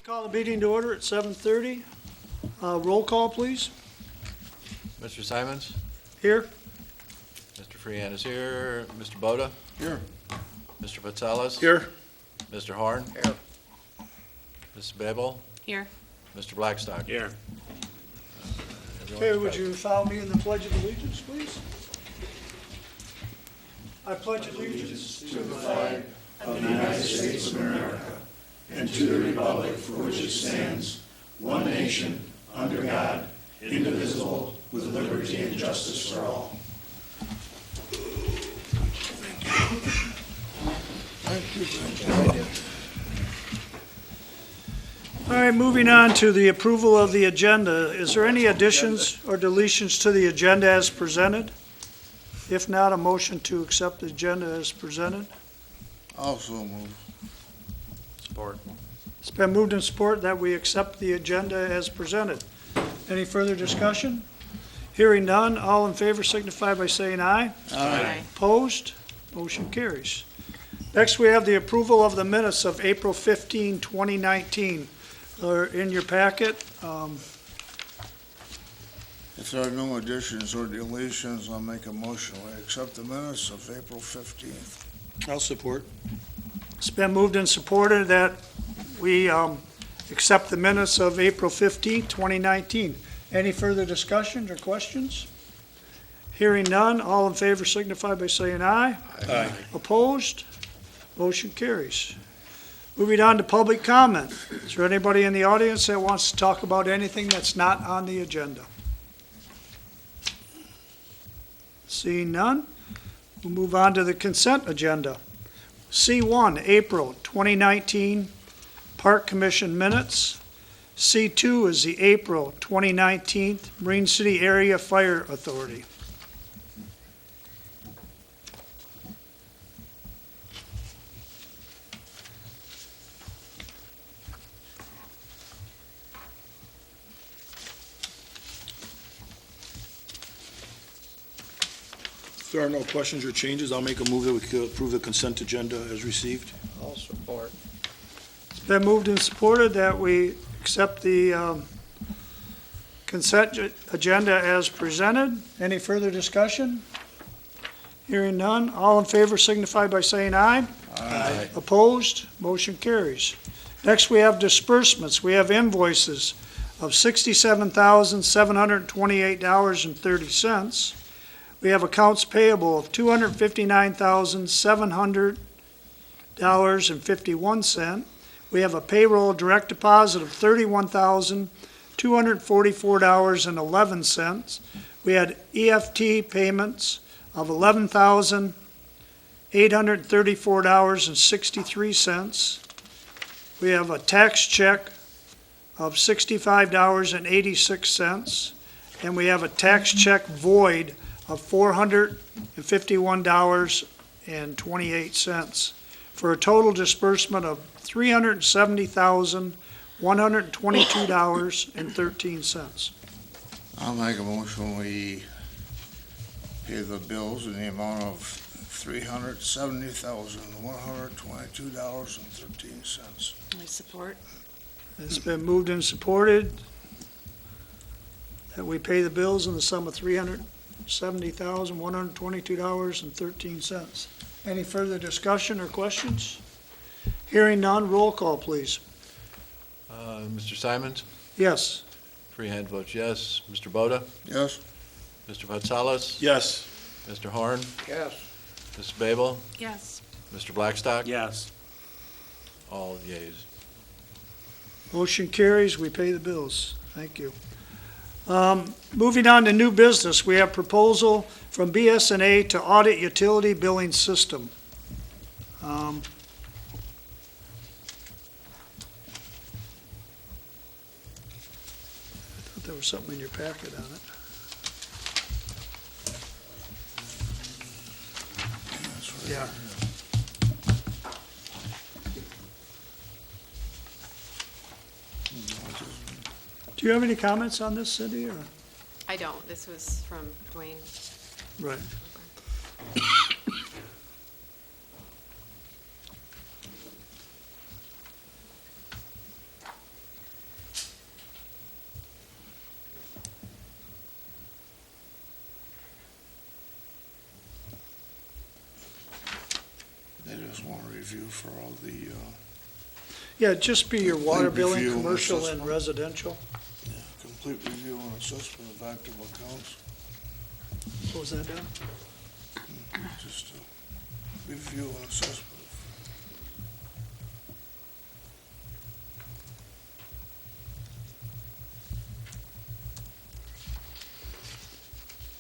Call the meeting to order at 7:30. Roll call, please. Mr. Simons? Here. Mr. Freehan is here. Mr. Boda? Here. Mr. Vatsalas? Here. Mr. Horn? Here. Mrs. Babel? Here. Mr. Blackstock? Here. Everyone Okay, is would present. you follow me in the Pledge of Allegiance, please? I pledge allegiance to the flag of the United States of America and to the republic for which it stands, one nation, under God, indivisible, with liberty and justice for all. All right, moving on to the approval of the agenda. Is there any additions or deletions to the agenda as presented? If not, a motion to accept the agenda as presented. Also move. Support. It's been moved and supported that we accept the agenda as presented. Any further discussion? Hearing none, all in favor signify by saying aye. Aye. Opposed? Motion carries. Next, we have the approval of the minutes of April 15, 2019. Are in your packet. If there are no additions or deletions, I'll make a motion. We accept the minutes of April 15th. I'll support. It's been moved and supported that we accept the minutes of April 15, 2019. Any further discussions or questions? Hearing none, all in favor signify by saying aye. Aye. Opposed? Motion carries. Moving on to public comment. Is there anybody in the audience that wants to talk about anything that's not on the agenda? Seeing none, we'll move on to the consent agenda. C1, April 2019 Park Commission minutes. C2 is the April 2019 Marine City Area Fire Authority. If there are no questions or changes, I'll make a move that we could approve the consent agenda as received. I'll support. It's been moved and supported that we accept the consent agenda as presented. Any further discussion? Hearing none, all in favor signify by saying aye. Aye. Opposed? Motion carries. Next, we have disbursements. We have invoices of $67,728.30. We have accounts payable of $259,700.51. We have a payroll direct deposit of $31,244.11. We had EFT payments of $11,834.63. We have a tax check of $65.86. And we have a tax check void of $451.28 for a total disbursement of $370,122.13. I'll make a motion. We pay the bills in the amount of $370,122.13. I support. It's been moved and supported that we pay the bills in the sum of $370,122.13. Any further discussion or questions? Hearing none, roll call, please. Mr. Simons? Yes. Freehan votes yes. Mr. Boda? Yes? Mr. Vatsalas? Yes. Mr. Horn? Yes. Mrs. Babel? Yes. Mr. Blackstock? Yes. All yeas. Motion carries, we pay the bills. Thank you. Moving on to new business, we have proposal from BSNA to audit utility billing system. I thought there was something in your packet on it. Yeah. Do you have any comments on this, Cindy, or? I don't. This was from Dwayne. Right. just want a review for all the, Yeah, just be your water Complete billing, review and commercial and assessment. residential. complete review and assessment of active accounts. What was that, Don? Just review and assessment.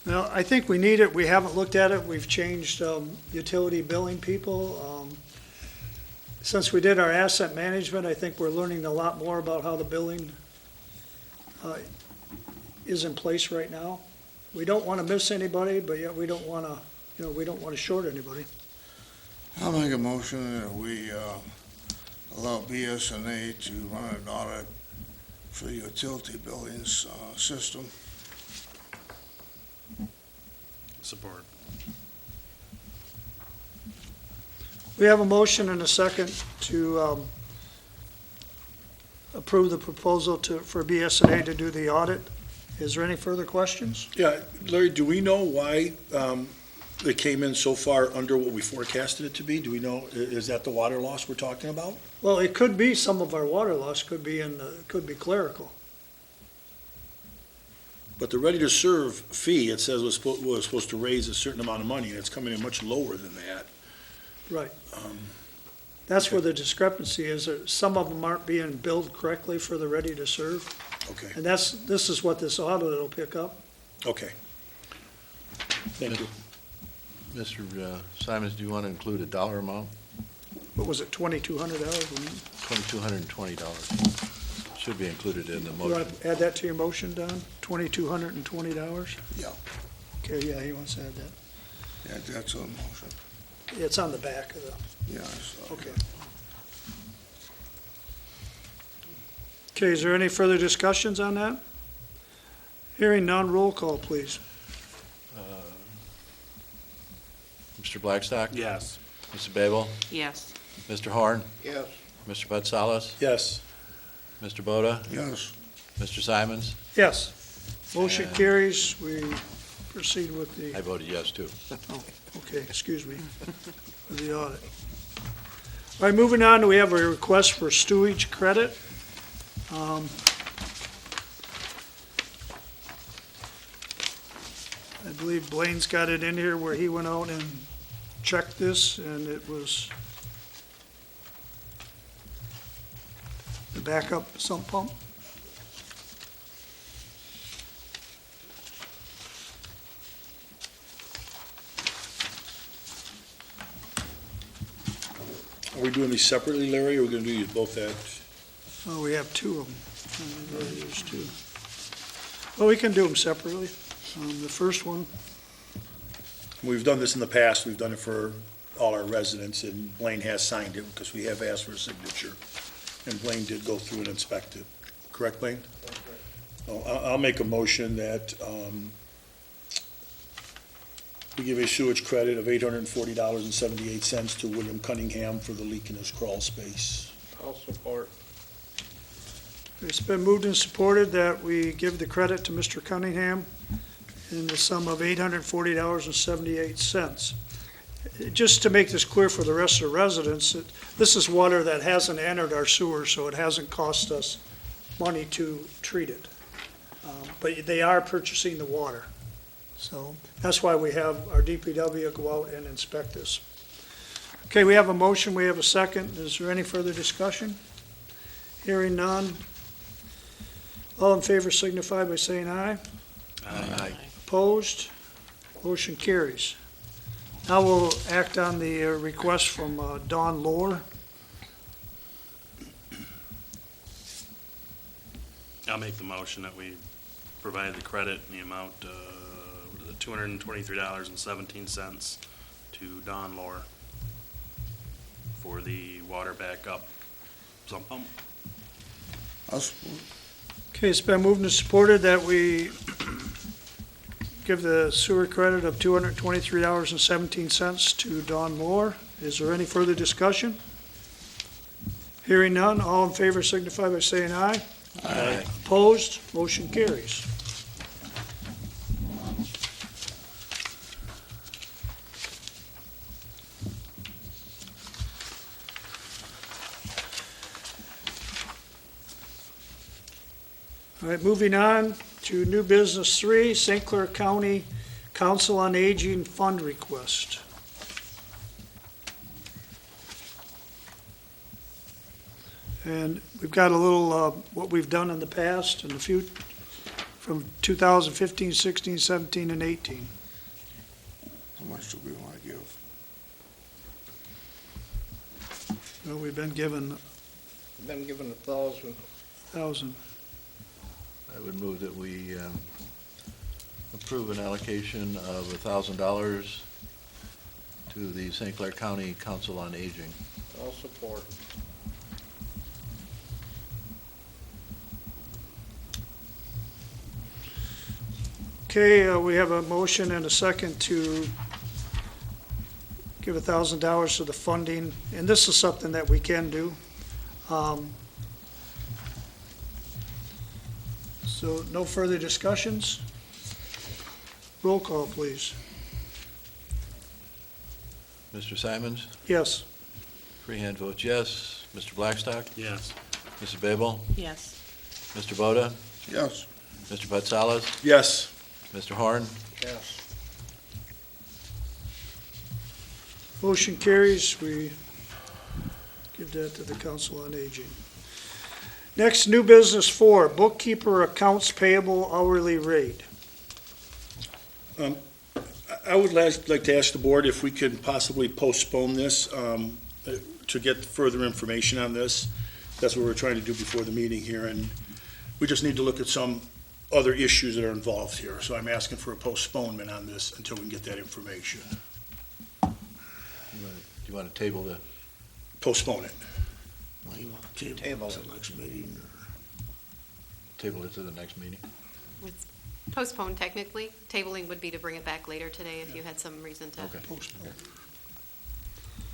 Well, I think we need it. We haven't looked at it. We've changed utility billing people. Since we did our asset management, I think we're learning a lot more about how the billing is in place right now. We don't want to miss anybody, but yet we don't want to, we don't want to short anybody. I'll make a motion that we allow BSNA to run an audit for the utility billings system. Support. We have a motion and a second to approve the proposal for BSNA to do the audit. Is there any further questions? Yeah, Larry, do we know why it came in so far under what we forecasted it to be? Do we know, is that the water loss we're talking about? Well, it could be some of our water loss could be could be clerical. But the ready-to-serve fee, it says was supposed to raise a certain amount of money, and it's coming in much lower than that. Right. That's where the discrepancy is. Some of them aren't being billed correctly for the ready to serve. Okay, And this is what this audit will pick up. okay. Thank you. Mr. Simons, do you want to include a dollar amount? What was it, $2,200? $2,220. Should be included in the You motion. want to add that to your motion, Don? $2,220? Yeah. Okay, yeah, he wants to add that. Yeah, that's a motion. Yeah, it's on the back of the, Yeah, I saw okay. that. Okay, is there any further discussions on that? Hearing none, roll call, please. Mr. Blackstock? Yes. Mrs. Babel? Yes. Mr. Horn? Yes. Mr. Bud Salas? Yes, Mr. Boda? Yes. Mr. Simons? Yes. Motion And- carries. We proceed with I the, voted yes, too. okay, excuse me, with the audit. All right, moving on, we have a request for stewage credit. I believe Blaine's got it in here where he went out and checked this, and it was the backup sump pump. are we doing these separately, Larry, or are we gonna do these both at? Oh, we have two of them. There's two. Well, we can do them separately. The first one, We've done this in the past, we've done it for all our residents, and Blaine has signed it, because we have asked for a signature. And Blaine did go through and inspect it. Correct, Blaine? Oh, I'll make a motion that we give a sewage credit of $840.78 to William Cunningham for the leak in his crawl space. I'll support. it's been moved and supported that we give the credit to Mr. Cunningham in the sum of $840.78. Just to make this clear for the rest of the residents, this is water that hasn't entered our sewer, so it hasn't cost us money to treat it. But they are purchasing the water. So that's why we have our DPW go out and inspect this. Okay, we have a motion, we have a second. Is there any further discussion? Hearing none. All in favor signify by saying aye. Aye. Opposed? Motion carries. Now we'll act on the request from Don Lohr. I'll make the motion that we provide the credit in the amount of $223.17 to Don Lohr for the water backup sump pump. I'll support. Okay, it's been moved and supported that we give the sewer credit of $223.17 to Don Lohr. Is there any further discussion? Hearing none, all in favor signify by saying aye. Aye. Opposed? Motion carries. All right, moving on to new business 3, St. Clair County Council on Aging Fund Request. And we've got a little, what we've done in the past and a few from 2015, 16, 17, and 18. How much do we want to give? Well, we've been given Been given 1,000. 1,000. I would move that we approve an allocation of $1,000 to the St. Clair County Council on Aging. I'll support. Okay, we have a motion and a second to give $1,000 to the funding, and this is something that we can do. So no further discussions? Roll call, please. Mr. Simons? Yes. Freehand votes yes. Mr. Blackstock? Yes. Mrs. Babel? Yes. Mr. Boda? Yes. Mr. Butsalas? Yes. Mr. Horn? Yes. Motion carries. We give that to the Council on Aging. Next, new business 4, bookkeeper accounts payable hourly rate. I would like to ask the board if we could possibly postpone this to get further information on this. That's what we're trying to do before the meeting here, and we just need to look at some other issues that are involved here. So I'm asking for a postponement on this until we can get that information. Do you want to table the, Postpone it. Well, you want to Table till it. next meeting, table it to the next meeting? It's postponed technically. Tabling would be to bring it back later today if you had some reason to Okay.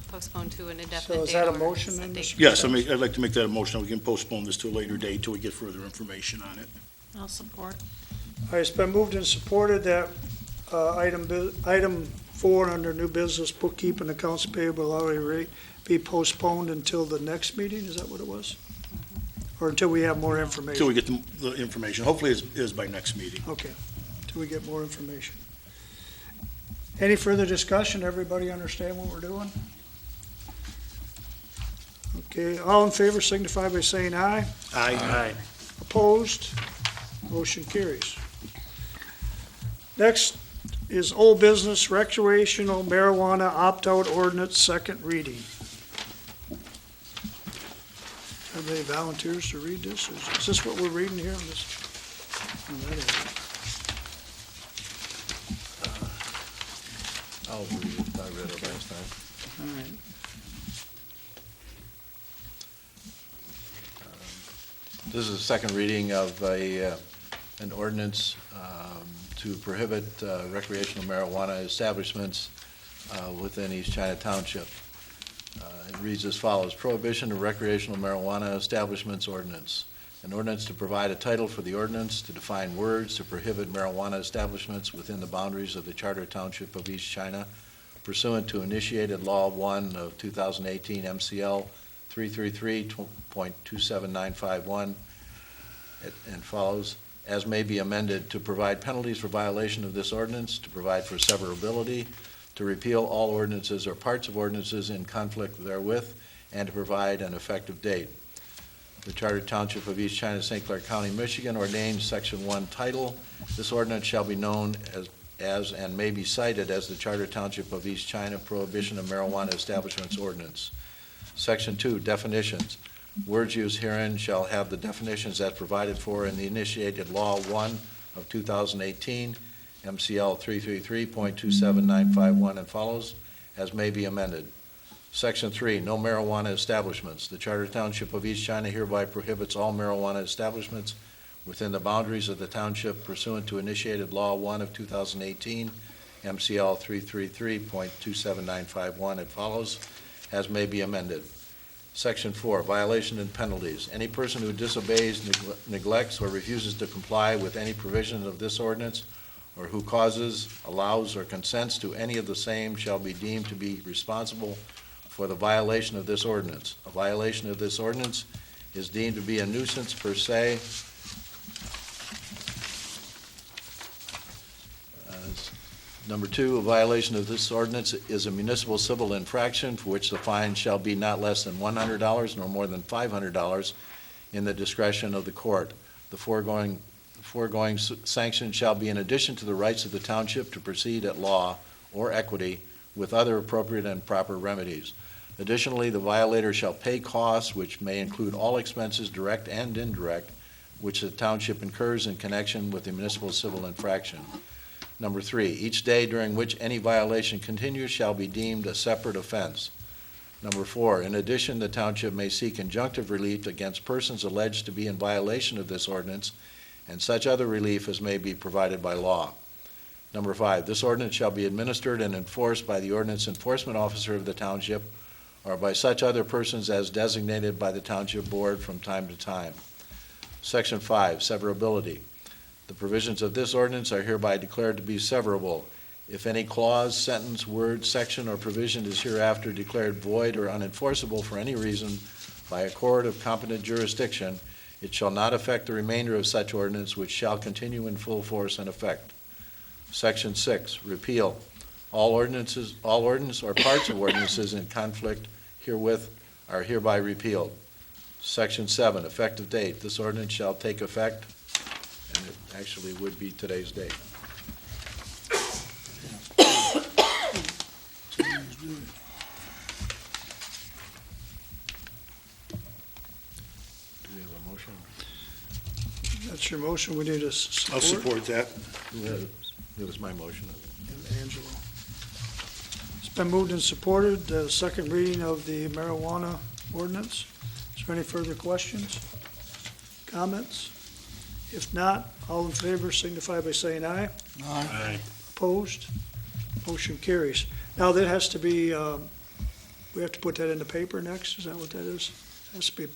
postpone to an indefinite So is date that a or motion set then, date. Mr. Yes, I'd like to make that a motion. We can postpone this to a later date until we get further information on it. I'll support. All right, it's been moved and supported that item 4 under new business bookkeeping accounts payable hourly rate be postponed until the next meeting, is that what it was? Or until we have more Until information? we get the information. Hopefully it is by next meeting. Okay, until we get more information. Any further discussion? Everybody understand what we're doing? Okay, all in favor signify by saying aye. Aye. Opposed? Motion carries. Next is old business recreational marijuana opt-out ordinance, second reading. Have any volunteers to read this? Is this what we're reading here? Oh, that is it. I'll read it. I read it last time. All right. This is the second reading of an ordinance to prohibit recreational marijuana establishments within East China Township. It reads as follows: Prohibition of recreational marijuana establishments ordinance. An ordinance to provide a title for the ordinance, to define words, to prohibit marijuana establishments within the boundaries of the Charter Township of East China pursuant to initiated Law 1 of 2018 MCL 333.27951 and follows, as may be amended, to provide penalties for violation of this ordinance, to provide for severability, to repeal all ordinances or parts of ordinances in conflict therewith, and to provide an effective date. The Charter Township of East China, St. Clair County, Michigan ordains Section 1 title. This ordinance shall be known as and may be cited as the Charter Township of East China Prohibition of Marijuana Establishments Ordinance. Section 2, definitions. Words used herein shall have the definitions as provided for in the initiated Law 1 of 2018, MCL 333.27951 and follows, as may be amended. Section 3, no marijuana establishments. The Charter Township of East China hereby prohibits all marijuana establishments within the boundaries of the township pursuant to initiated Law 1 of 2018, MCL 333.27951 and follows, as may be amended. Section 4, violation and penalties. Any person who disobeys, neglects, or refuses to comply with any provision of this ordinance, or who causes, allows, or consents to any of the same shall be deemed to be responsible for the violation of this ordinance. A violation of this ordinance is deemed to be a nuisance per se Number 2, a violation of this ordinance is a municipal civil infraction for which the fine shall be not less than $100 nor more than $500 in the discretion of the court. The foregoing sanction shall be in addition to the rights of the township to proceed at law or equity with other appropriate and proper remedies. Additionally, the violator shall pay costs which may include all expenses, direct and indirect, which the township incurs in connection with the municipal civil infraction. Number 3, each day during which any violation continues shall be deemed a separate offense. Number 4, in addition, the township may seek injunctive relief against persons alleged to be in violation of this ordinance and such other relief as may be provided by law. Number 5, this ordinance shall be administered and enforced by the ordinance enforcement officer of the township or by such other persons as designated by the township board from time to time. Section 5, severability. The provisions of this ordinance are hereby declared to be severable. If any clause, sentence, word, section, or provision is hereafter declared void or unenforceable for any reason by a court of competent jurisdiction, it shall not affect the remainder of such ordinance, which shall continue in full force and effect. Section 6, repeal. All ordinance or parts of ordinances in conflict herewith are hereby repealed. Section 7, effective date. This ordinance shall take effect, and it actually would be today's date. Do we have a motion? That's your motion. We need a support. I'll support that. It was my motion. And Angelo. It's been moved and supported, the second reading of the marijuana ordinance. Is there any further questions, comments? If not, all in favor signify by saying aye. Aye. Opposed? Motion carries. Now, that has to be, we have to put that in the paper next, is that what that is? Has to be, The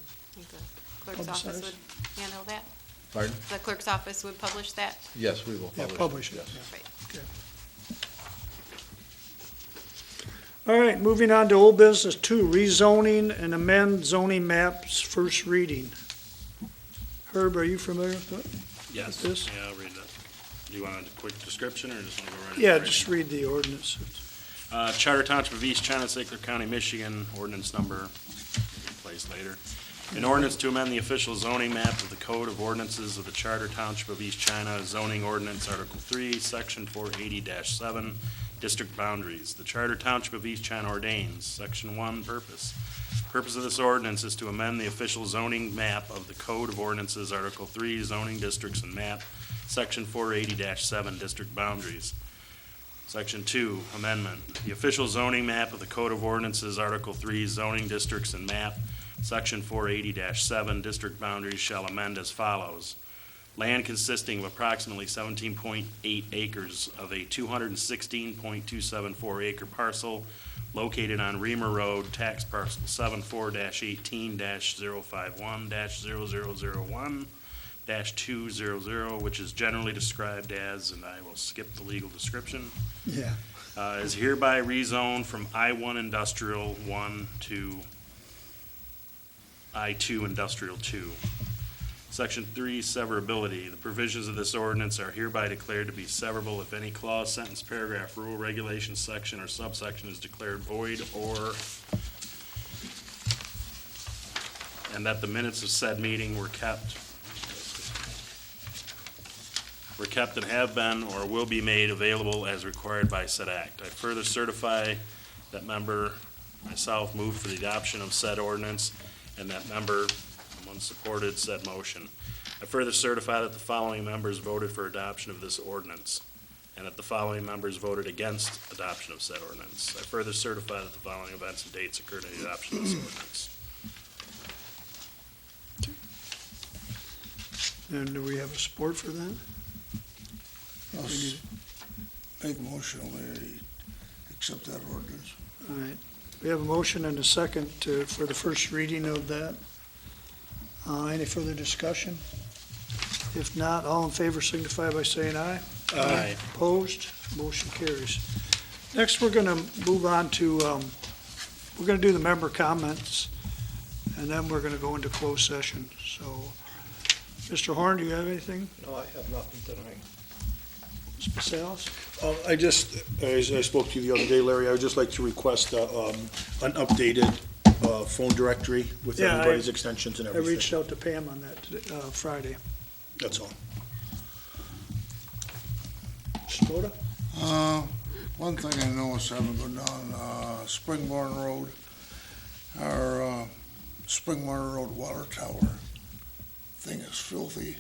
clerk's office Publicize. would handle that? Pardon? The clerk's office would publish that? Yes, we will yeah, publish. publish it. Yes. Right. All right, moving on to old business 2, rezoning and amend zoning maps, first reading. Herb, are you familiar with that? Yes. This? Yeah, I'll read that. Do you want a quick description or just want to go right into Yeah, it? just read the ordinance. Charter Township of East China, St. Clair County, Michigan, ordinance number, placed later. An ordinance to amend the official zoning map of the Code of Ordinances of the Charter Township of East China, zoning ordinance, Article 3, Section 480-7, district boundaries. The Charter Township of East China ordains, Section 1, purpose. Purpose of this ordinance is to amend the official zoning map of the Code of Ordinances, Article 3, zoning districts and map, Section 480-7, district boundaries. Section 2, amendment. The official zoning map of the Code of Ordinances, Article 3, zoning districts and map, Section 480-7, district boundaries shall amend as follows. Land consisting of approximately 17.8 acres of a 216.274 acre parcel located on Reamer Road, tax parcel 74-18-0001-200, which is generally described as, and I will skip the legal description, Yeah. is hereby rezoned from I-1 Industrial 1 to I-2 Industrial 2. Section 3, severability. The provisions of this ordinance are hereby declared to be severable if any clause, sentence, paragraph, rule, regulation, section, or subsection is declared void and that the minutes of said meeting were kept and have been or will be made available as required by said act. I further certify that member, myself, moved for the adoption of said ordinance, and that member, once supported said motion. I further certify that the following members voted for adoption of this ordinance, and that the following members voted against adoption of said ordinance. I further certify that the following events and dates occurred in the adoption of this ordinance. And do we have a support for that? I'll make a motion, we accept that ordinance. All right. We have a motion and a second for the first reading of that. Any further discussion? If not, all in favor signify by saying aye. Aye. Opposed? Motion carries. Next, we're going to move on to, we're going to do the member comments, and then we're going to go into closed session. So, Mr. Horn, do you have anything? No, I have nothing tonight. Mr. Salas? As I spoke to you the other day, Larry, I would just like to request an updated phone directory with Yeah, everybody's extensions and I everything. reached out to Pam on that today, Friday. That's all. Mr. Boda? One thing I noticed having go down, Springborn Road, our, Springborn Road water tower thing is filthy.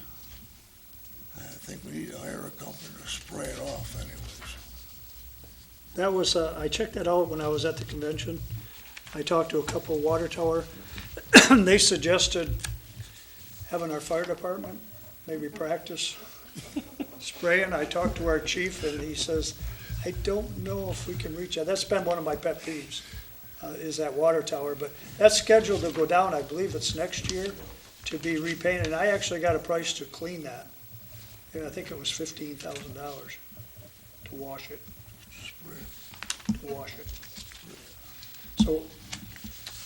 I think we need to hire a company to spray it off anyways. That was, I checked that out when I was at the convention. I talked to a couple of water tower. They suggested having our fire department maybe practice spraying. I talked to our chief and he says, I don't know if we can reach that. That's been one of my pet peeves, is that water tower. But that's scheduled to go down, I believe it's next year, to be repainted. And I actually got a price to clean that. And I think it was $15,000 to wash it. So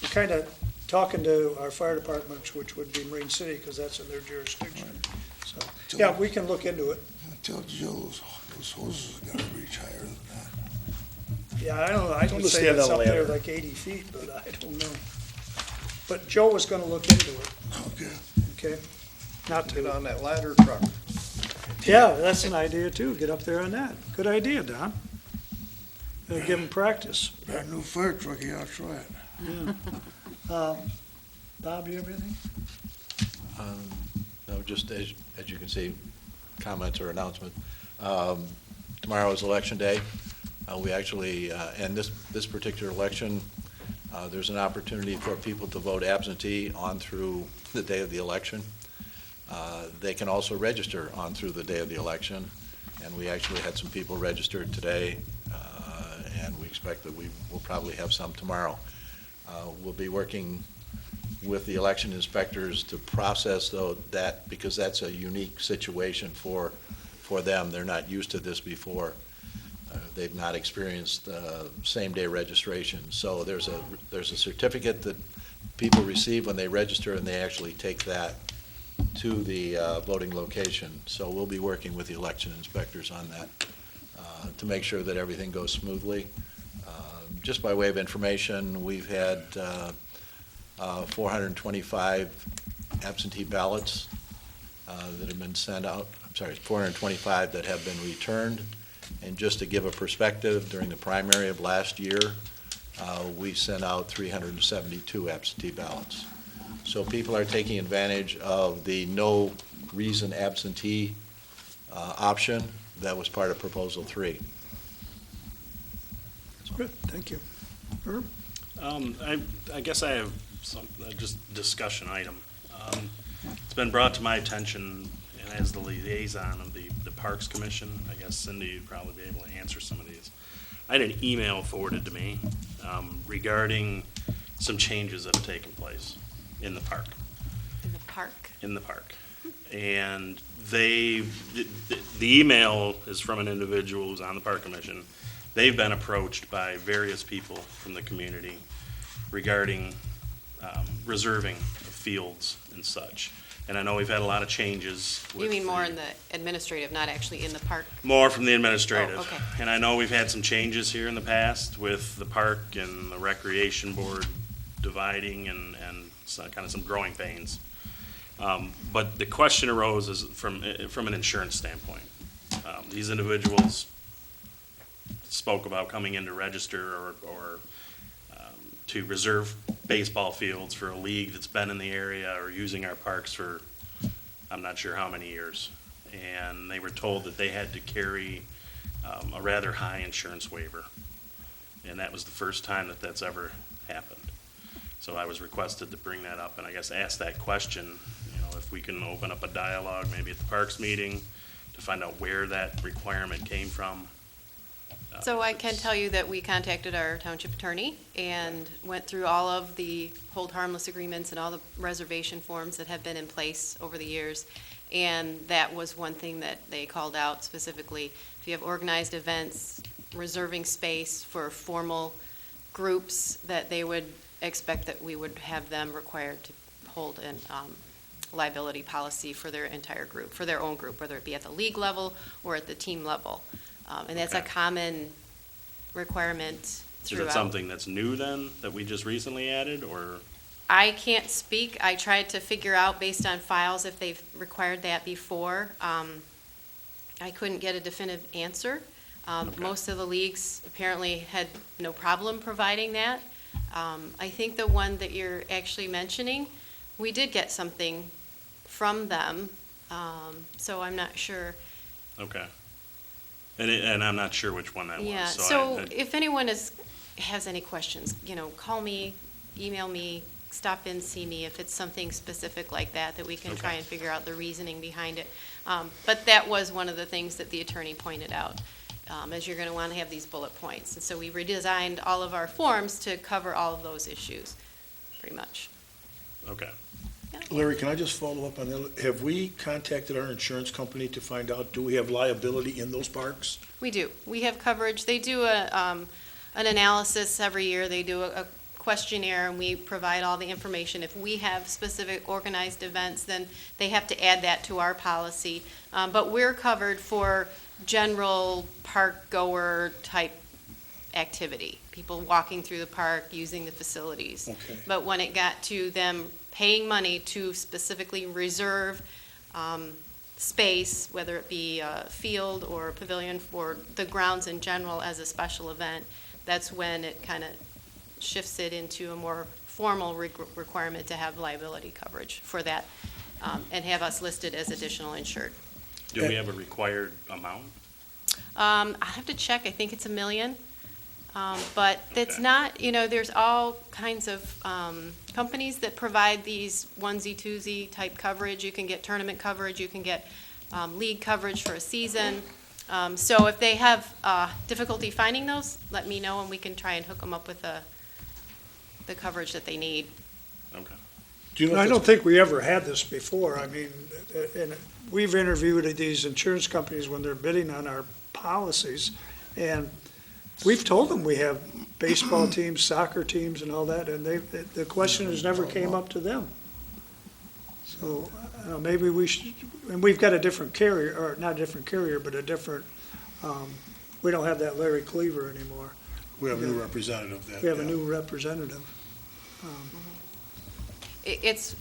we're kind of talking to our fire departments, which would be Marine City, because that's in their jurisdiction. So, yeah, we can look into it. Tell Jill those hoses gotta reach higher than that. Yeah, I don't know, I would say understand it's that up there ladder. like 80 feet, but I don't know. But Joe was gonna look into it, Okay. okay? Not Get to, on that ladder truck. yeah, that's an idea too, get up there on that. Good idea, Don. Give him practice. That new fire truck, you ought to try it. Bob, you have anything? No, just as you can see, comments or announcement. Tomorrow is Election Day. We actually, and this particular election, there's an opportunity for people to vote absentee on through the day of the election. They can also register on through the day of the election, and we actually had some people registered today, and we expect that we will probably have some tomorrow. We'll be working with the election inspectors to process that, because that's a unique situation for them. They're not used to this before. They've not experienced same-day registration. So there's a certificate that people receive when they register, and they actually take that to the voting location. So we'll be working with the election inspectors on that to make sure that everything goes smoothly. Just by way of information, we've had 425 absentee ballots that have been sent out. I'm sorry, 425 that have been returned. And just to give a perspective, during the primary of last year, we sent out 372 absentee ballots. So people are taking advantage of the no reason absentee option that was part of Proposal 3. Good, thank you. Herb? I guess I have some, just discussion item. It's been brought to my attention, and as the liaison of the Parks Commission, I guess Cindy would probably be able to answer some of these. I had an email forwarded to me regarding some changes that have taken place in the park. In the park. In the park. And the email is from an individual who's on the Park Commission. They've been approached by various people from the community regarding reserving of fields and such. And I know we've had a lot of changes. You mean more in the administrative, not actually in the park? More from the administrative. Oh, okay. And I know we've had some changes here in the past with the park and the recreation board dividing and kind of some growing pains. But the question arose is from an insurance standpoint. These individuals spoke about coming in to register or to reserve baseball fields for a league that's been in the area or using our parks for I'm not sure how many years. And they were told that they had to carry a rather high insurance waiver. And that was the first time that that's ever happened. So I was requested to bring that up and I guess ask that question, if we can open up a dialogue maybe at the Parks meeting to find out where that requirement came from. So I can tell you that we contacted our township attorney and went through all of the hold harmless agreements and all the reservation forms that have been in place over the years. And that was one thing that they called out specifically. If you have organized events, reserving space for formal groups, that they would expect that we would have them required to hold liability policy for their entire group, for their own group, whether it be at the league level or at the team level. And that's a Okay. common requirement Is throughout. it something that's new then, that we just recently added, or? I can't speak. I tried to figure out based on files if they've required that before. I couldn't get a definitive answer. Okay. Most of the leagues apparently had no problem providing that. I think the one that you're actually mentioning, we did get something from them, so I'm not sure. Okay. And I'm not sure which one that was. Yeah, I- so if anyone has any questions, call me, email me, stop in, see me if it's something specific like that we can try Okay. and figure out the reasoning behind it. But that was one of the things that the attorney pointed out, as you're going to want to have these bullet points. And so we redesigned all of our forms to cover all of those issues, pretty much. Okay. Larry, can I just follow up on that? Have we contacted our insurance company to find out, do we have liability in those parks? We do. We have coverage. They do an analysis every year. They do a questionnaire, and we provide all the information. If we have specific organized events, then they have to add that to our policy. But we're covered for general park goer type activity, people walking through the park, using the facilities. Okay. But when it got to them paying money to specifically reserve space, whether it be a field or a pavilion for the grounds in general as a special event, that's when it kind of shifts it into a more formal requirement to have liability coverage for that, and have us listed as additional insured. Do we have a required amount? I have to check, I think it's $1 million. But it's Okay. not, there's all kinds of companies that provide these onesie, twosie type coverage. You can get tournament coverage, you can get league coverage for a season. So if they have difficulty finding those, let me know and we can try and hook them up with the coverage that they need. Okay. Do you know if I it's- don't think we ever had this before. I mean, and we've interviewed these insurance companies when they're bidding on our policies, and we've told them we have baseball teams, soccer teams, and all that, and the question has never came up to them. So, maybe we should, and we've got a different carrier, or not a different carrier, but a different, we don't have that Larry Cleaver anymore. We have a new representative that. We have a new representative. It's,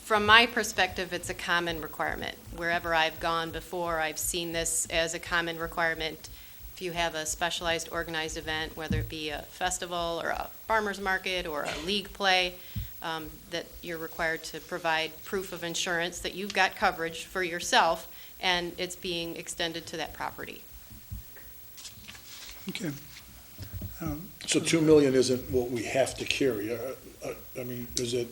from my perspective, it's a common requirement. Wherever I've gone before, I've seen this as a common requirement. If you have a specialized organized event, whether it be a festival or a farmer's market or a league play, that you're required to provide proof of insurance that you've got coverage for yourself and it's being extended to that property. Okay. So 2 million isn't what we have to carry. I mean, is it,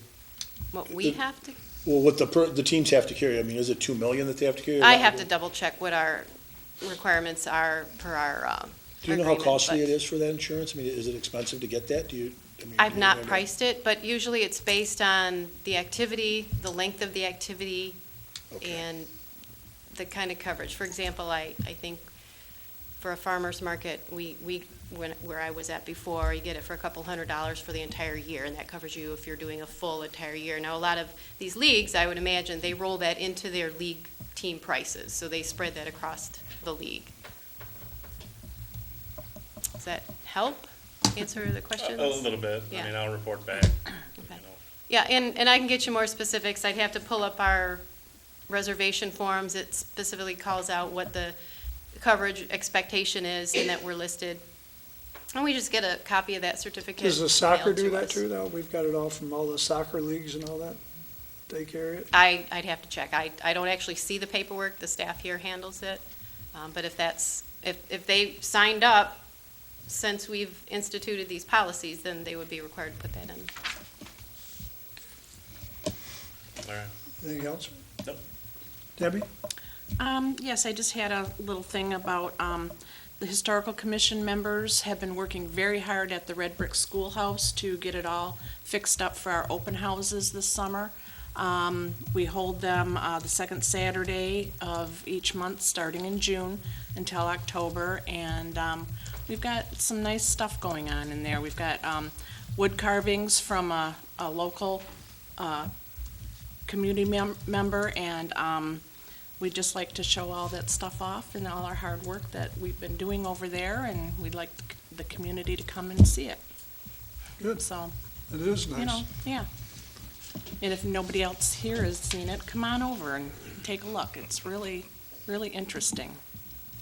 What we have to, well, what the teams have to carry, I mean, is it 2 million that they have to carry? I have to double check what our requirements are per our Do you know how agreement, costly but- it is for that insurance? I mean, is it expensive to get that? Do you? I mean, I've do you not know? priced it, but usually it's based on the activity, the length of the activity, Okay. and the kind of coverage. For example, I think for a farmer's market, where I was at before, you get it for a couple $100 for the entire year, and that covers you if you're doing a full entire year. Now, a lot of these leagues, I would imagine, they roll that into their league team prices, so they spread that across the league. Does that help answer the questions? A little bit. Yeah. I mean, I'll report back. Okay. You know. Yeah, and I can get you more specifics. I'd have to pull up our reservation forms. It specifically calls out what the coverage expectation is and that we're listed. And we just get a copy of that certificate. Does the soccer mailed to do that us. too, though? We've got it all from all the soccer leagues and all that? They carry it? I'd have to check. I don't actually see the paperwork. The staff here handles it. But if they signed up since we've instituted these policies, then they would be required to put that in. All right. Anything else? Nope. Debbie? Yes, I just had a little thing about, the Historical Commission members have been working very hard at the Red Brick Schoolhouse to get it all fixed up for our open houses this summer. We hold them, the second Saturday of each month, starting in June until October, and, we've got some nice stuff going on in there. We've got, wood carvings from a local, community member, and we'd just like to show all that stuff off and all our hard work that we've been doing over there, and we'd like the community to come and see it. Good. So, It is you know, nice. yeah. And if nobody else here has seen it, come on over and take a look. It's really, really interesting.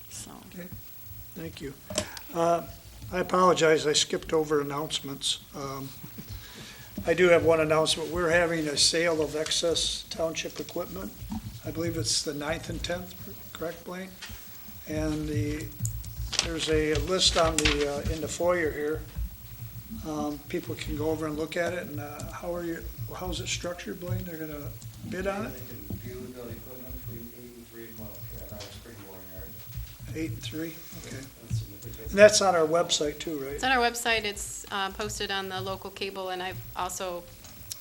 So, Thank you. I apologize, I skipped over announcements. I do have one announcement. We're having a sale of excess township equipment. I believe it's the 9th and 10th, correct, Blaine? And there's a list on in the foyer here. People can go over and look at it, and how's it structured, Blaine? They're gonna bid on it? They can view the equipment between 8 and 3 o'clock at our Springborn yard. 8 and 3, okay. That's significant. And that's on our website too, right? It's on our website, it's posted on the local cable, and I've also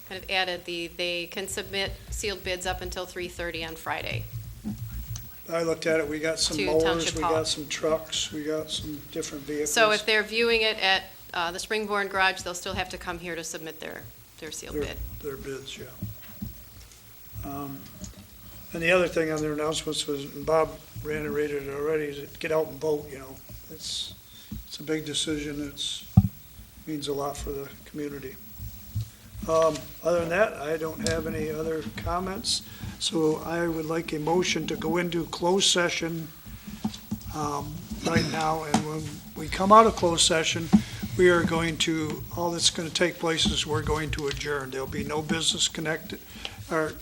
kind of added they can submit sealed bids up until 3:30 on Friday. I looked at it, we got some To mowers, Township we Hall. got some trucks, we got some different vehicles. So if they're viewing it at the Springborn Garage, they'll still have to come here to submit their sealed bid. Their bids, yeah. And the other thing on their announcements was, and Bob reiterated it already, is get out and vote, you know. It's a big decision, means a lot for the community. Other than that, I don't have any other comments, so I would like a motion to go into closed session right now, and when we come out of closed session, we are going to, all that's going to take place is we're going to adjourn. There'll be no business connected, or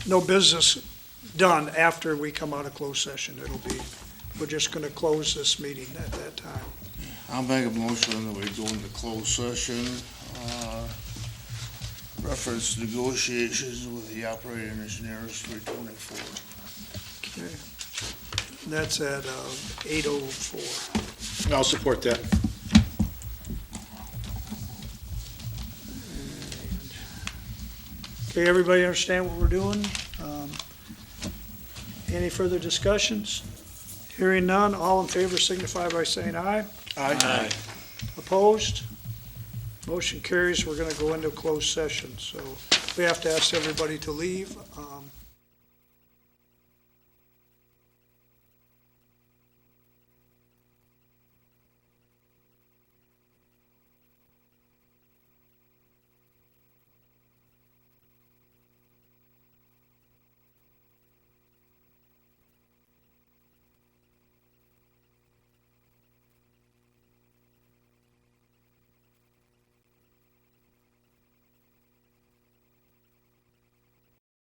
no business done after we come out of closed session. We're just going to close this meeting at that time. I'll make a motion that we go into closed session, reference negotiations with the operating engineers, 324. Okay. That's at 8:04. I'll support that. Okay, everybody understand what we're doing? Any further discussions? Hearing none, all in favor signify by saying aye. Aye. Opposed? Motion carries. We're going to go into closed session, so we have to ask everybody to leave.